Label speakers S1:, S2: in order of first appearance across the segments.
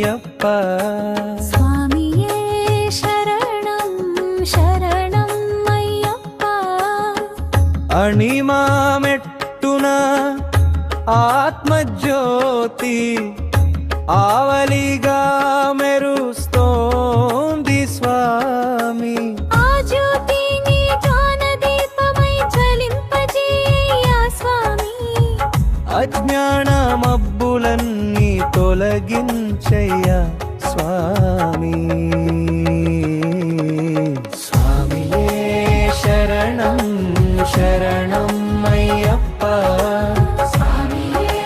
S1: శరణమయ్యప్ప
S2: స్వామియే శరణం శరణం అయ్యప్ప
S1: అణిమామెట్టున ఆత్మజ్యోతి ఆవలిగా మెరుస్తోంది స్వామి
S2: ఆ జ్యోతిని జ్ఞానదీపమై జ్వలింపజేయ్యా స్వామి
S1: అజ్ఞాన మబ్బులన్నీ తొలగించయ్యా స్వామి స్వామియే శరణం శరణం అయ్యప్ప
S2: స్వామియే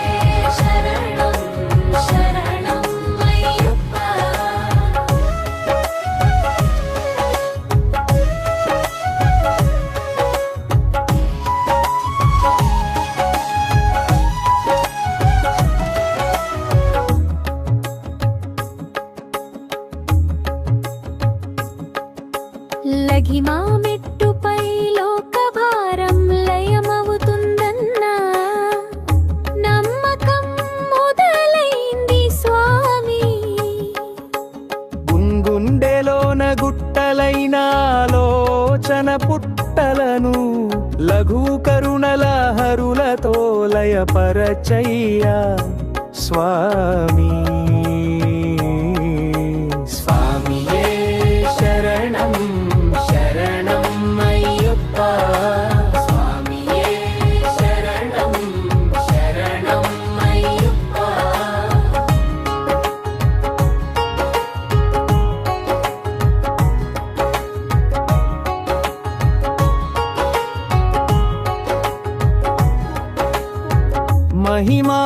S2: శరణం శరణం అయ్యప్ప లఘిమా మెట్టుపై లోక భారం లయమవుతుందన్నా నమ్మకం మొదలైంది స్వామి
S1: గుండెలోన గుట్టలైన ఆలోచన పుట్టలను లఘు కరుణల హరులతో లయపరచయ్యా స్వామి స్వామియే శరణం శరణం అయ్యప్ప స్వామియే శరణం శరణం అయ్యప్ప మహిమా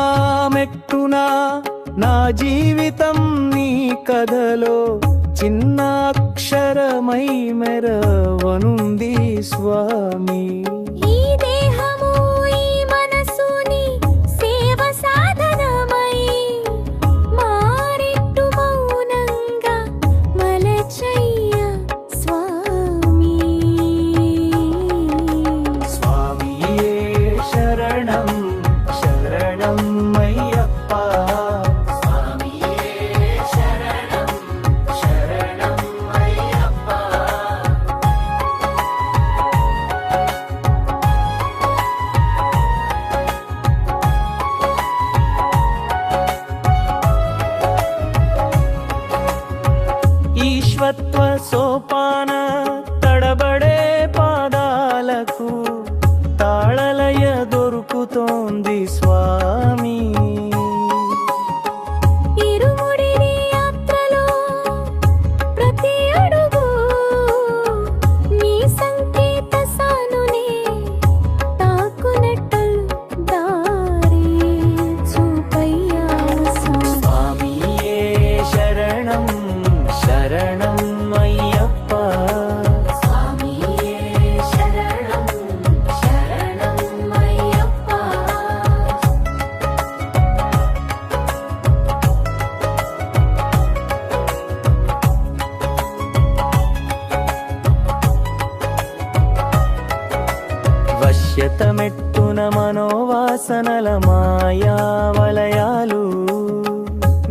S1: మెట్టునా నా జీవితం నీ కథలో చిన్న అక్షరమై మెరవనుంది స్వామి
S2: ఈ దేహము ఈ మనసుని సేవ సాధనమై మారెట్టు మౌనంగా మలచయ్యా స్వామి
S1: స్వామియే శరణం శరణం అయ్యప్ప స్వామియే శరణం శరణం అయ్యప్ప ఈశ్వత్వ సోపాన తడబడే పాదాలకు తాళలయ దొరుకుతోంది స్వామి
S2: ఇరుముడిని యాత్రలో ప్రతి అడుగు నీ సంకేత సానునే తాకునట్టు దారి చూపయ్యా స్వామి
S1: స్వామియే శరణం శరణం అయ్యప్ప
S2: స్వామియే శరణం శరణం అయ్యప్ప
S1: వశ్యతమెట్టున మనోవాసనల మాయా వలయాలు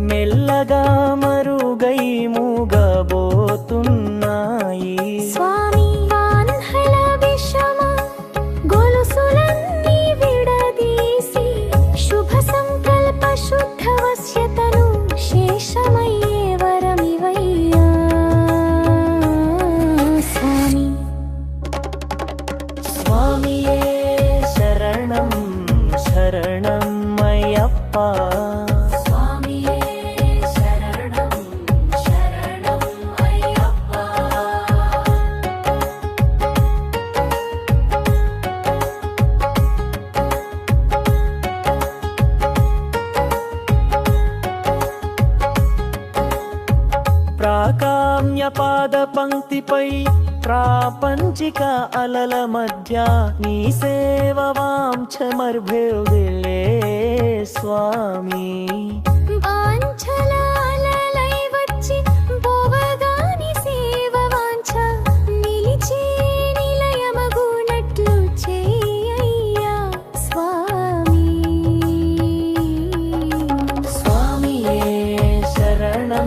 S1: మెల్లగా మరుగై మూగబోతున్నాయి
S2: స్వామి వాన్హల విషమ గొలుసులన్నీ విడదీసి శుభ సంకల్ప శుద్ధ వశ్యతను శేషమయ్యే వరమివయ్యా స్వామి
S1: స్వామియే శరణం శరణం అయ్యప్ప
S2: స్వామియే శరణం శరణం అయ్యప్ప
S1: ప్రాకామ్య పాద పంక్తిపై ప్రాపంచిక అలల మధ్య నీ సేవ వాంఛమర్భ్యుదిలే స్వామి
S2: వాంఛల అలలై వచ్చి పోవగాని సేవ వాంఛ నిలిచి నిలయమగునట్లు చేయ్యా స్వామి
S1: స్వామియే శరణం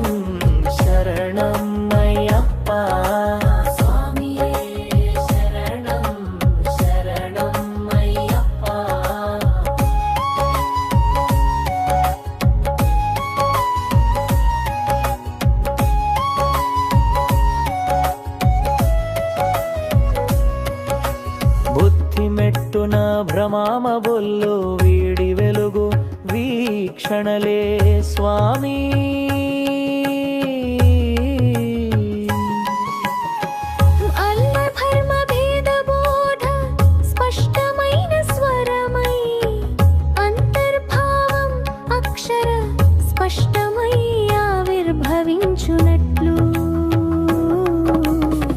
S1: చందమామ బొల్లు వీడి వెలుగు వీక్షణలే స్వామి.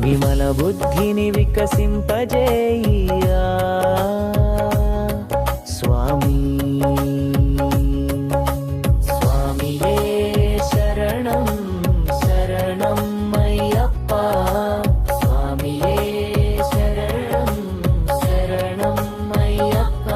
S1: విమల బుద్ధిని వికసింపజేయ్యా స్వామి. స్వామియే శరణం శరణం అయ్యప్ప. స్వామియే శరణం శరణం అయ్యప్ప.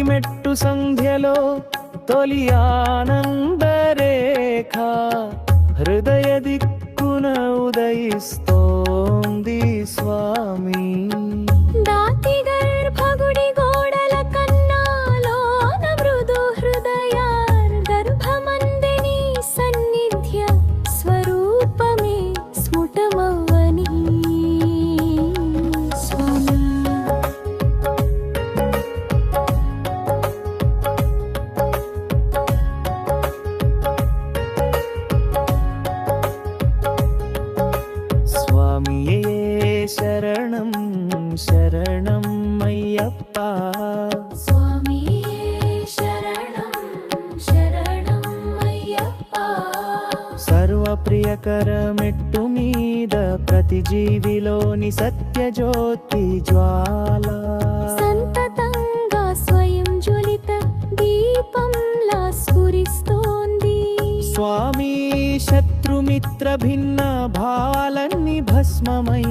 S1: మెట్టు సంధ్యలో తొలి ఆనందరేఖ హృదయ దిక్కున ఉదయిస్తోంది స్వామి.
S2: దాతి గర్భగుడి గోడల కన్నాలోన మృదు హృదయ గర్భమందిని సన్నిధ్య స్వరూపమే స్ఫుటమవ్వని స్వామి.
S1: శరణం శరణం అయ్యప్ప.
S2: స్వామియే శరణం శరణం అయ్యప్ప.
S1: సర్వప్రియకర మెట్టు మీద ప్రతి జీవిలోని సత్యజ్యోతి జ్వాల
S2: సంతతంగా స్వయం జ్వలిత దీపంలా స్ఫురిస్తోంది
S1: స్వామి. శత్రుమిత్ర భిన్న భావాలన్నీ భస్మమై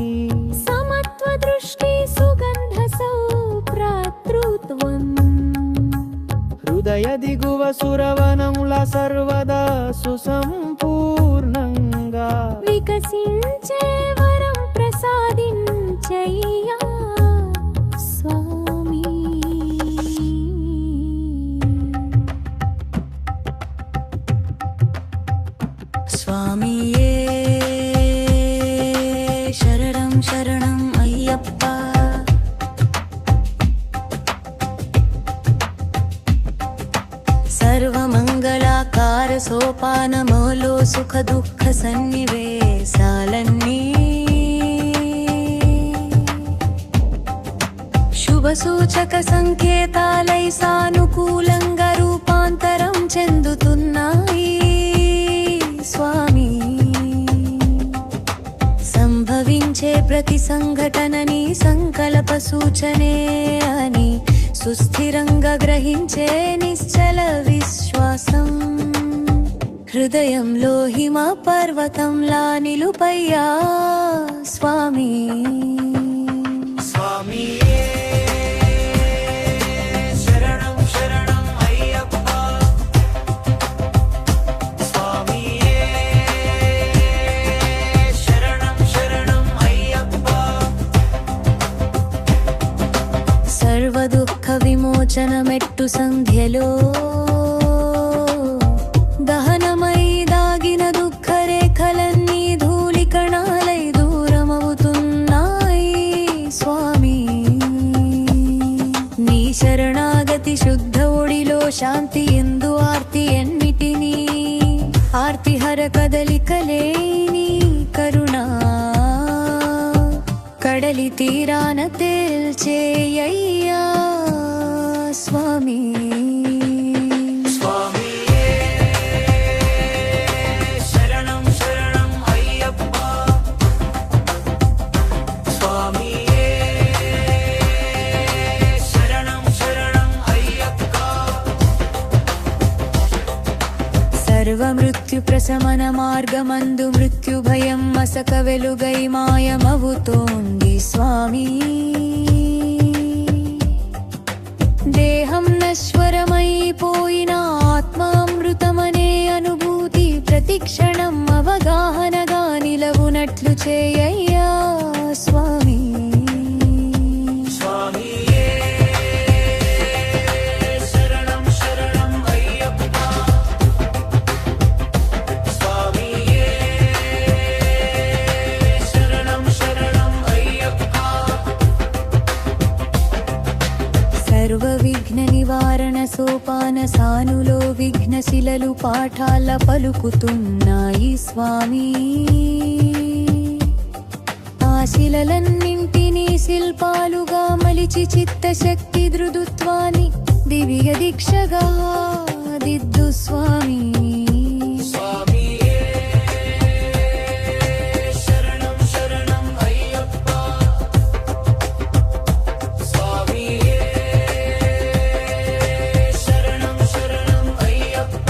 S2: సమత్వ దృష్టి సుగంధ సౌభ్రాతృత్వం
S1: హృదయ దిగువ సురవనముల సర్వదా సుసంపూర్ణంగా
S2: వికసించే వరం ప్రసాదించయ్యా స్వామి.
S3: స్వామియే శరణం శరణం అయ్యప్ప. సర్వమంగళాకార సోపానమోలో సుఖ దుఃఖ సన్నివేశాలన్నీ శుభ సూచక సంకేతాలై సానుకూలంగా రూపాంతరం చెందుతున్నాయి స్వామి. సంభవించే ప్రతి సంఘటనని సంకల్ప సూచనే అని సుస్థిరంగా గ్రహించే నిశ్చల విశ్వాసం హృదయంలో హిమ పర్వతంలా నిలుపయ్యా స్వామి.
S1: స్వామియే శరణం శరణం అయ్యప్ప. స్వామియే శరణం శరణం అయ్యప్ప.
S3: సర్వ దుఃఖ విమోచన మెట్టు సంధ్యలో దహనమై దాగిన దుఃఖ రేఖలన్నీ ధూళి కణాలై దూరమవుతున్నాయి స్వామి. నీ శరణాగతి శుద్ధ ఒడిలో శాంతి ఎందు ఆర్తి ఎన్నిటినీ ఆర్తిహర కదలికలేని కరుణా కడలి తీరాన తేల్చేయ్యా స్వామి.
S1: స్వామియే శరణం శరణం అయ్యప్ప. స్వామియే శరణం శరణం అయ్యప్ప.
S3: సర్వ మృత్యు ప్రశమన మార్గమందు మృత్యు భయం మసక వెలుగై మాయమవుతోంది స్వామి. దేహం నశ్వరమైపోయిన ఆత్మామృతమనే అనుభూతి ప్రతిక్షణం అవగాహనగా నిలవునట్లు చేయయ్యా స్వామి.
S1: స్వామియే శరణం శరణం
S3: సోపాన సానులో విఘ్నశిలలు పాఠాల పలుకుతున్నాయి స్వామి. ఆ శిలలన్నింటినీ శిల్పాలుగా మలిచి చిత్తశక్తి ధృదుత్వాన్ని దివ్య దీక్షగా దిద్దు స్వామి.
S1: స్వామియే శరణం శరణం అయ్యప్ప. స్వామియే శరణం శరణం అయ్యప్ప.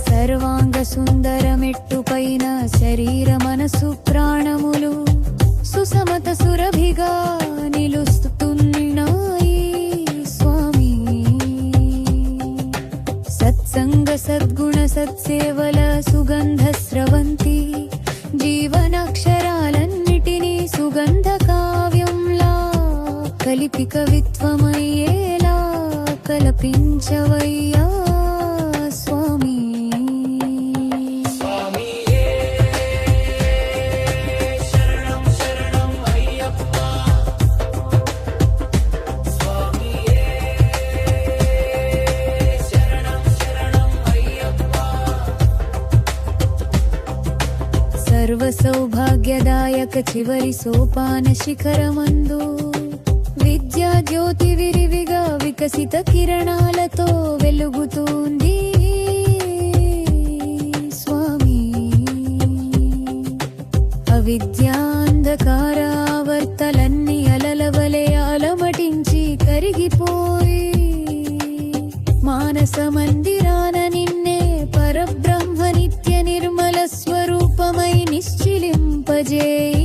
S3: సర్వాంగ సుందరమెట్టు పైన శరీర మనసు ప్రాణములు సుసమత సురభిగా నిలుస్తున్నాయి స్వామి. సత్సంగ సద్గుణ సత్సేవల సుగంధ స్రవంతి జీవనాక్షరాలన్నిటినీ సుగంధ కావ్యంలా కలిపి కవిత్వమయ్యేలా కల్పించవయ్యా స్వామి.
S1: స్వామియే శరణం శరణం అయ్యప్ప. స్వామియే శరణం శరణం అయ్యప్ప.
S3: సర్వ సౌభాగ్యదాయక చివరి సోపాన శిఖరమందు విద్యా జ్యోతి విరివిగా వికసిత కిరణాలతో వెలుగుతుంది స్వామి. అవిద్యాంధకార ఆవర్తలన్నీ అలలవలే అలమటించి కరిగిపోయి మానస మందిరాన నిన్నే పరబ్రహ్మ నిత్య నిర్మల స్వరూపమై నిశ్చిలింపజేయి.